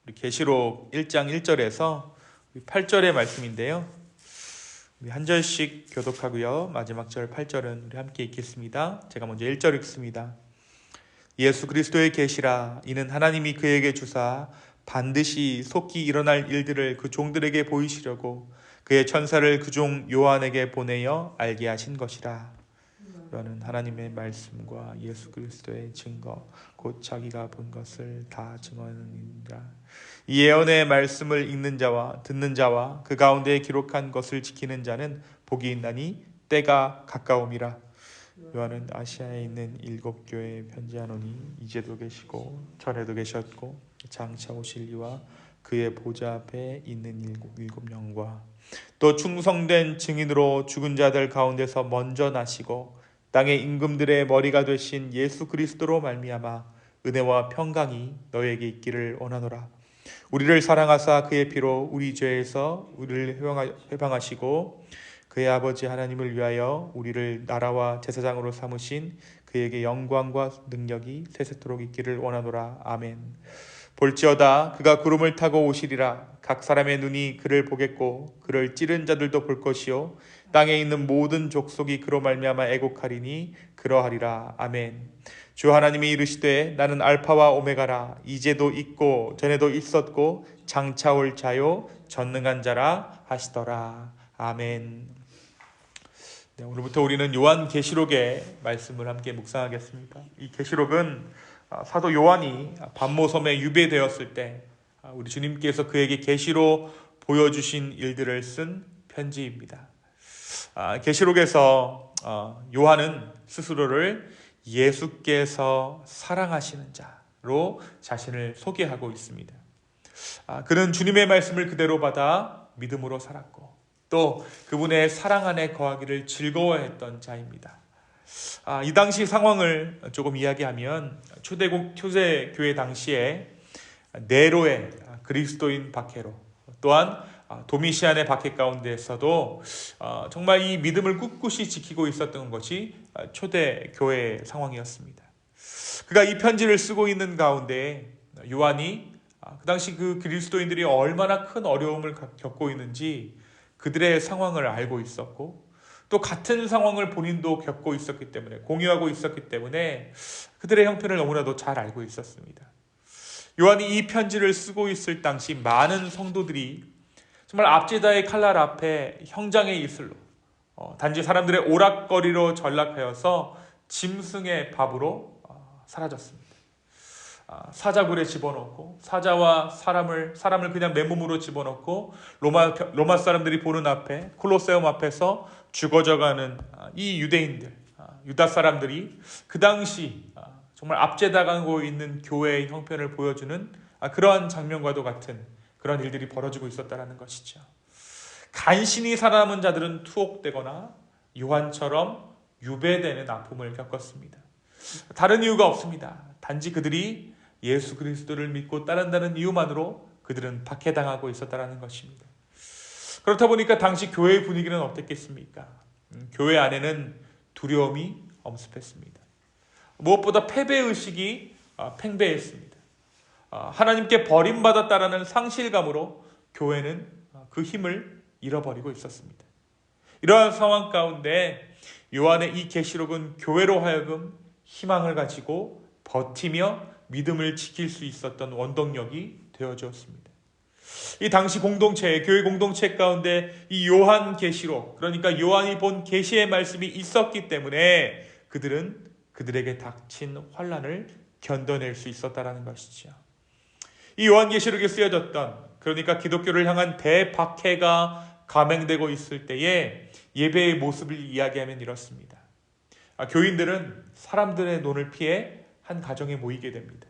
우리 계시록 1장 1절에서 8절의 말씀인데요. 우리 한 절씩 교독하고요. 마지막 절 8절은 우리 함께 읽겠습니다. 제가 먼저 1절 읽습니다. 예수 그리스도의 계시라. 이는 하나님이 그에게 주사 반드시 속히 일어날 일들을 그 종들에게 보이시려고 그의 천사를 그 종 요한에게 보내어 알게 하신 것이라. 요한은 하나님의 말씀과 예수 그리스도의 증거 곧 자기가 본 것을 다 증언하느니라. 이 예언의 말씀을 읽는 자와 듣는 자와 그 가운데 기록한 것을 지키는 자는 복이 있나니 때가 가까움이라. 요한은 아시아에 있는 7교회에 편지하노니 이제도 계시고 전에도 계셨고 장차 오실 이와 그의 보좌 앞에 있는 일곱 영과 또 충성된 증인으로 죽은 자들 가운데서 먼저 나시고 땅의 임금들의 머리가 되신 예수 그리스도로 말미암아 은혜와 평강이 너에게 있기를 원하노라. 우리를 사랑하사 그의 피로 우리 죄에서 우리를 회방하시고 그의 아버지 하나님을 위하여 우리를 나라와 제사장으로 삼으신 그에게 영광과 능력이 세세토록 있기를 원하노라. 아멘. 볼지어다 그가 구름을 타고 오시리라. 각 사람의 눈이 그를 보겠고 그를 찌른 자들도 볼 것이요 땅에 있는 모든 족속이 그로 말미암아 애곡하리니 그러하리라. 아멘. 주 하나님이 이르시되 나는 알파와 오메가라. 이제도 있고 전에도 있었고 장차 올 자요 전능한 자라 하시더라. 아멘. 네, 오늘부터 우리는 요한계시록의 말씀을 함께 묵상하겠습니다. 이 계시록은 사도 요한이 반모섬에 유배되었을 때 우리 주님께서 그에게 계시로 보여주신 일들을 쓴 편지입니다. 계시록에서 요한은 스스로를 예수께서 사랑하시는 자로 자신을 소개하고 있습니다. 그는 주님의 말씀을 그대로 받아 믿음으로 살았고 또 그분의 사랑 안에 거하기를 즐거워했던 자입니다. 이 당시 상황을 조금 이야기하면 초대교회 당시에 네로의 그리스도인 박해로 또한 도미시안의 박해 가운데서도 정말 이 믿음을 꿋꿋이 지키고 있었던 것이 초대교회의 상황이었습니다. 그가 이 편지를 쓰고 있는 가운데 요한이 그 당시 그 그리스도인들이 얼마나 큰 어려움을 겪고 있는지 그들의 상황을 알고 있었고 또 같은 상황을 본인도 겪고 있었기 때문에 공유하고 있었기 때문에 그들의 형편을 너무나도 잘 알고 있었습니다. 요한이 이 편지를 쓰고 있을 당시 많은 성도들이 정말 앞제다의 칼날 앞에 형장의 이슬로 단지 사람들의 오락거리로 전락하여서 짐승의 밥으로 사라졌습니다. 사자굴에 집어넣고 사자와 사람을 그냥 맨몸으로 집어넣고 로마 사람들이 보는 앞에 콜로세움 앞에서 죽어져가는 이 유대인들 유다 사람들이 그 당시 정말 압제당하고 있는 교회의 형편을 보여주는 그러한 장면과도 같은 그런 일들이 벌어지고 있었다는 것이죠. 간신히 살아남은 자들은 투옥되거나 요한처럼 유배되는 아픔을 겪었습니다. 다른 이유가 없습니다. 단지 그들이 예수 그리스도를 믿고 따른다는 이유만으로 그들은 박해당하고 있었다는 것입니다. 그렇다 보니까 당시 교회의 분위기는 어땠겠습니까? 교회 안에는 두려움이 엄습했습니다. 무엇보다 패배의식이 팽배했습니다. 하나님께 버림받았다라는 상실감으로 교회는 그 힘을 잃어버리고 있었습니다. 이러한 상황 가운데 요한의 이 계시록은 교회로 하여금 희망을 가지고 버티며 믿음을 지킬 수 있었던 원동력이 되어주었습니다. 이 당시 공동체, 교회 공동체 가운데 이 요한 계시록, 그러니까 요한이 본 계시의 말씀이 있었기 때문에 그들은 그들에게 닥친 환난을 견뎌낼 수 있었다는 것이죠. 이 요한계시록에 쓰여졌던 그러니까 기독교를 향한 대박해가 감행되고 있을 때에 예배의 모습을 이야기하면 이렇습니다. 교인들은 사람들의 눈을 피해 한 가정에 모이게 됩니다.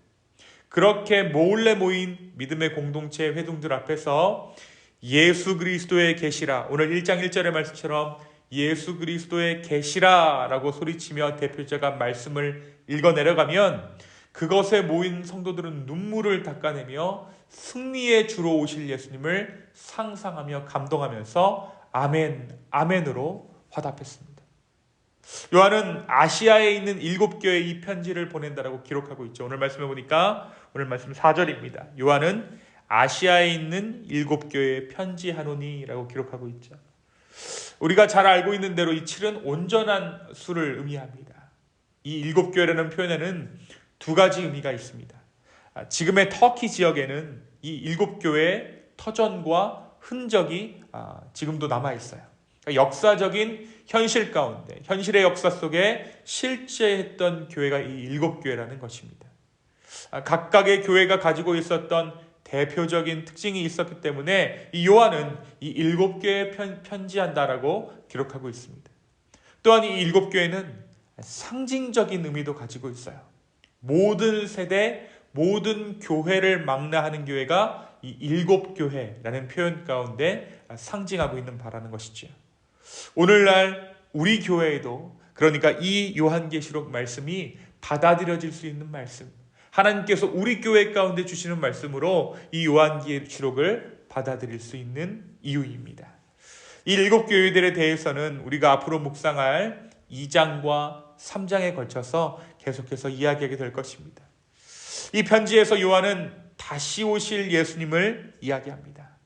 그렇게 몰래 모인 믿음의 공동체 회중들 앞에서 예수 그리스도의 계시라, 오늘 1장 1절의 말씀처럼 예수 그리스도의 계시라 라고 소리치며 대표자가 말씀을 읽어 내려가면 그것에 모인 성도들은 눈물을 닦아내며 승리의 주로 오실 예수님을 상상하며 감동하면서 아멘, 아멘으로 화답했습니다. 요한은 아시아에 있는 7교회에 이 편지를 보낸다라고 기록하고 있죠. 오늘 말씀해 보니까 오늘 말씀 4절입니다. 요한은 아시아에 있는 7교회에 편지하노니라고 기록하고 있죠. 우리가 잘 알고 있는 대로 이 7은 온전한 수를 의미합니다. 이 7교회라는 표현에는 두 가지 의미가 있습니다. 지금의 터키 지역에는 이 7교회의 터전과 흔적이 지금도 남아있어요. 그러니까 역사적인 현실 가운데, 현실의 역사 속에 실제 했던 교회가 이 7교회라는 것입니다. 각각의 교회가 가지고 있었던 대표적인 특징이 있었기 때문에 이 요한은 이 7교회에 편지한다라고 기록하고 있습니다. 또한 이 7교회는 상징적인 의미도 가지고 있어요. 모든 세대, 모든 교회를 망라하는 교회가 이 7교회라는 표현 가운데 상징하고 있는 바라는 것이죠. 오늘날 우리 교회에도, 그러니까 이 요한계시록 말씀이 받아들여질 수 있는 말씀, 하나님께서 우리 교회 가운데 주시는 말씀으로 이 요한계시록을 받아들일 수 있는 이유입니다. 이 7교회들에 대해서는 우리가 앞으로 묵상할 2장과 3장에 걸쳐서 계속해서 이야기하게 될 것입니다. 이 편지에서 요한은 다시 오실 예수님을 이야기합니다.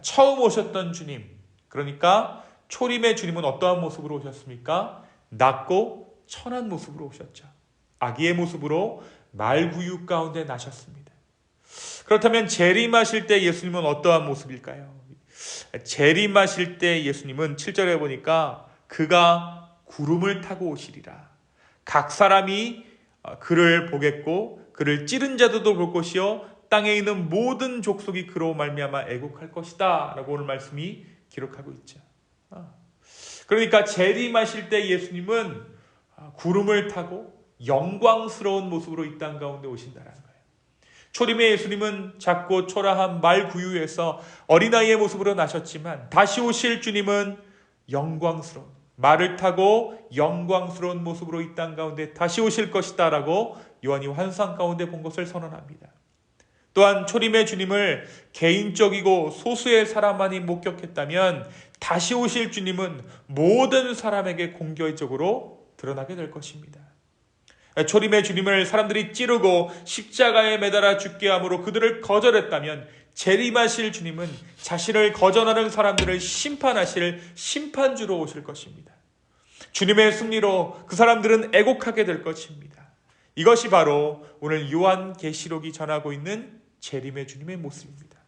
처음 오셨던 주님, 그러니까 초림의 주님은 어떠한 모습으로 오셨습니까? 낮고 천한 모습으로 오셨죠. 아기의 모습으로 말구유 가운데 나셨습니다. 그렇다면 재림하실 때 예수님은 어떠한 모습일까요? 재림하실 때 예수님은 7절에 보니까 그가 구름을 타고 오시리라. 각 사람이 그를 보겠고 그를 찌른 자들도 볼 것이요 땅에 있는 모든 족속이 그로 말미암아 애곡할 것이다 라고 오늘 말씀이 기록하고 있죠. 그러니까 재림하실 때 예수님은 구름을 타고 영광스러운 모습으로 이 땅 가운데 오신다는 거예요. 초림의 예수님은 작고 초라한 말 구유에서 어린아이의 모습으로 나셨지만 다시 오실 주님은 영광스러운 말을 타고 영광스러운 모습으로 이 땅 가운데 다시 오실 것이다 라고 요한이 환상 가운데 본 것을 선언합니다. 또한 초림의 주님을 개인적이고 소수의 사람만이 목격했다면 다시 오실 주님은 모든 사람에게 공개적으로 드러나게 될 것입니다. 초림의 주님을 사람들이 찌르고 십자가에 매달아 죽게 함으로 그들을 거절했다면 재림하실 주님은 자신을 거절하는 사람들을 심판하실 심판주로 오실 것입니다. 주님의 승리로 그 사람들은 애곡하게 될 것입니다. 이것이 바로 오늘 요한계시록이 전하고 있는 재림의 주님의 모습입니다.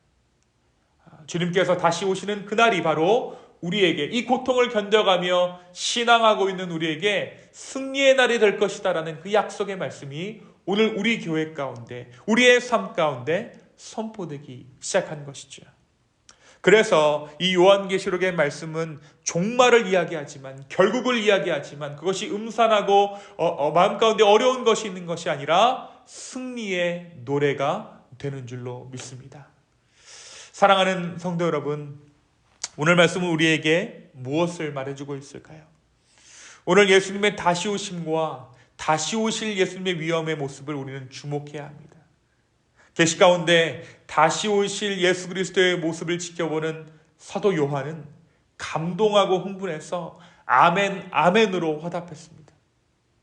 주님께서 다시 오시는 그날이 바로 우리에게 이 고통을 견뎌가며 신앙하고 있는 우리에게 승리의 날이 될 것이다 라는 그 약속의 말씀이 오늘 우리 교회 가운데, 우리의 삶 가운데 선포되기 시작한 것이죠. 그래서 이 요한계시록의 말씀은 종말을 이야기하지만, 결국을 이야기하지만 그것이 음산하고 마음 가운데 어려운 것이 있는 것이 아니라 승리의 노래가 되는 줄로 믿습니다. 사랑하는 성도 여러분, 오늘 말씀은 우리에게 무엇을 말해주고 있을까요? 오늘 예수님의 다시 오심과 다시 오실 예수님의 위엄의 모습을 우리는 주목해야 합니다. 계시 가운데 다시 오실 예수 그리스도의 모습을 지켜보는 사도 요한은 감동하고 흥분해서 아멘, 아멘으로 화답했습니다.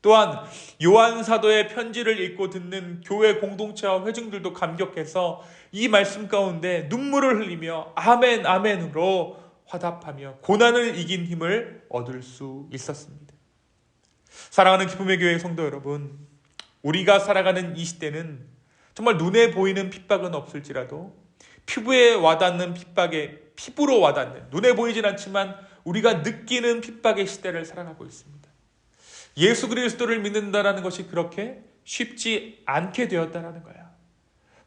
또한 요한 사도의 편지를 읽고 듣는 교회 공동체와 회중들도 감격해서 이 말씀 가운데 눈물을 흘리며 아멘, 아멘으로 화답하며 고난을 이긴 힘을 얻을 수 있었습니다. 사랑하는 기쁨의 교회 성도 여러분, 우리가 살아가는 이 시대는 정말 눈에 보이는 핍박은 없을지라도 피부에 와닿는 핍박에 피부로 와닿는, 눈에 보이진 않지만 우리가 느끼는 핍박의 시대를 살아가고 있습니다. 예수 그리스도를 믿는다는 것이 그렇게 쉽지 않게 되었다는 거야.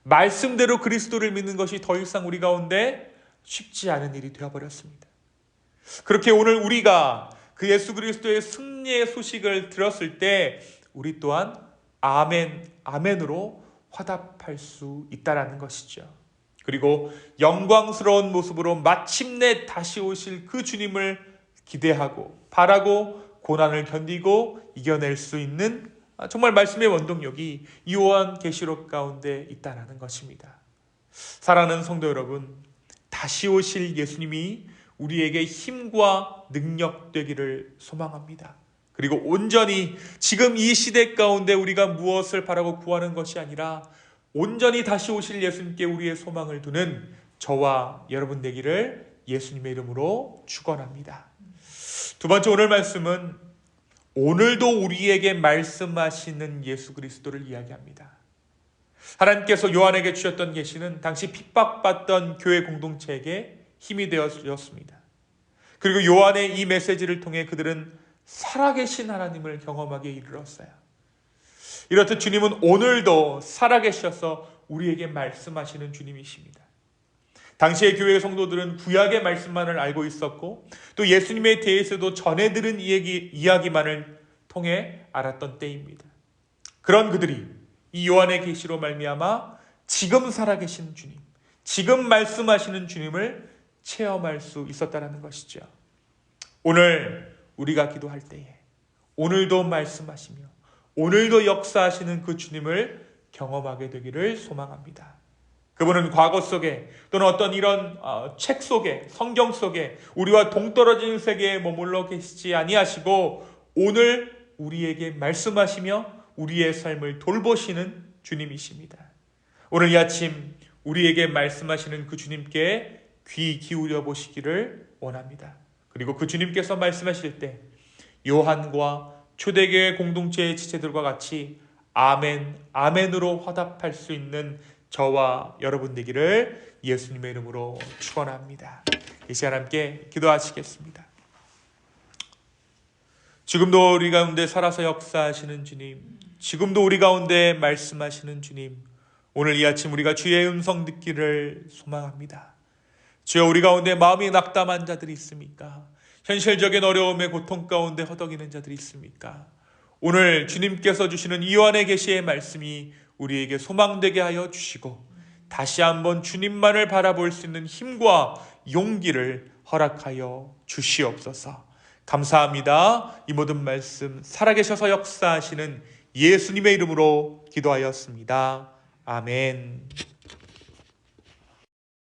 말씀대로 그리스도를 믿는 것이 더 이상 우리 가운데 쉽지 않은 일이 되어버렸습니다. 그렇게 오늘 우리가 그 예수 그리스도의 승리의 소식을 들었을 때 우리 또한 아멘, 아멘으로 화답할 수 있다라는 것이죠. 그리고 영광스러운 모습으로 마침내 다시 오실 그 주님을 기대하고 바라고 고난을 견디고 이겨낼 수 있는 정말 말씀의 원동력이 요한계시록 가운데 있다는 것입니다. 사랑하는 성도 여러분, 다시 오실 예수님이 우리에게 힘과 능력 되기를 소망합니다. 그리고 온전히 지금 이 시대 가운데 우리가 무엇을 바라고 구하는 것이 아니라 온전히 다시 오실 예수님께 우리의 소망을 두는 저와 여러분 되기를 예수님의 이름으로 축원합니다. 두 번째 오늘 말씀은 오늘도 우리에게 말씀하시는 예수 그리스도를 이야기합니다. 하나님께서 요한에게 주셨던 계시는 당시 핍박받던 교회 공동체에게 힘이 되었습니다. 그리고 요한의 이 메시지를 통해 그들은 살아계신 하나님을 경험하게 이르렀어요. 이렇듯 주님은 오늘도 살아계셔서 우리에게 말씀하시는 주님이십니다. 당시의 교회 성도들은 구약의 말씀만을 알고 있었고 또 예수님에 대해서도 전해 들은 이야기만을 통해 알았던 때입니다. 그런 그들이 이 요한의 계시로 말미암아 지금 살아계신 주님, 지금 말씀하시는 주님을 체험할 수 있었다는 것이죠. 오늘 우리가 기도할 때에 오늘도 말씀하시며 오늘도 역사하시는 그 주님을 경험하게 되기를 소망합니다. 그분은 과거 속에 또는 어떤 이런 책 속에 성경 속에 우리와 동떨어진 세계에 머물러 계시지 아니하시고 오늘 우리에게 말씀하시며 우리의 삶을 돌보시는 주님이십니다. 오늘 이 아침 우리에게 말씀하시는 그 주님께 귀 기울여 보시기를 원합니다. 그리고 그 주님께서 말씀하실 때 요한과 초대교회 공동체의 지체들과 같이 아멘, 아멘으로 화답할 수 있는 저와 여러분 되기를 예수님의 이름으로 축원합니다. 이 시간 함께 기도하시겠습니다. 지금도 우리 가운데 살아서 역사하시는 주님, 지금도 우리 가운데 말씀하시는 주님, 오늘 이 아침 우리가 주의 음성 듣기를 소망합니다. 주여, 우리 가운데 마음이 낙담한 자들이 있습니까? 현실적인 어려움의 고통 가운데 허덕이는 자들이 있습니까? 오늘 주님께서 주시는 요한의 계시의 말씀이 우리에게 소망되게 하여 주시고 다시 한번 주님만을 바라볼 수 있는 힘과 용기를 허락하여 주시옵소서. 감사합니다. 이 모든 말씀 살아계셔서 역사하시는 예수님의 이름으로 기도하였습니다. 아멘.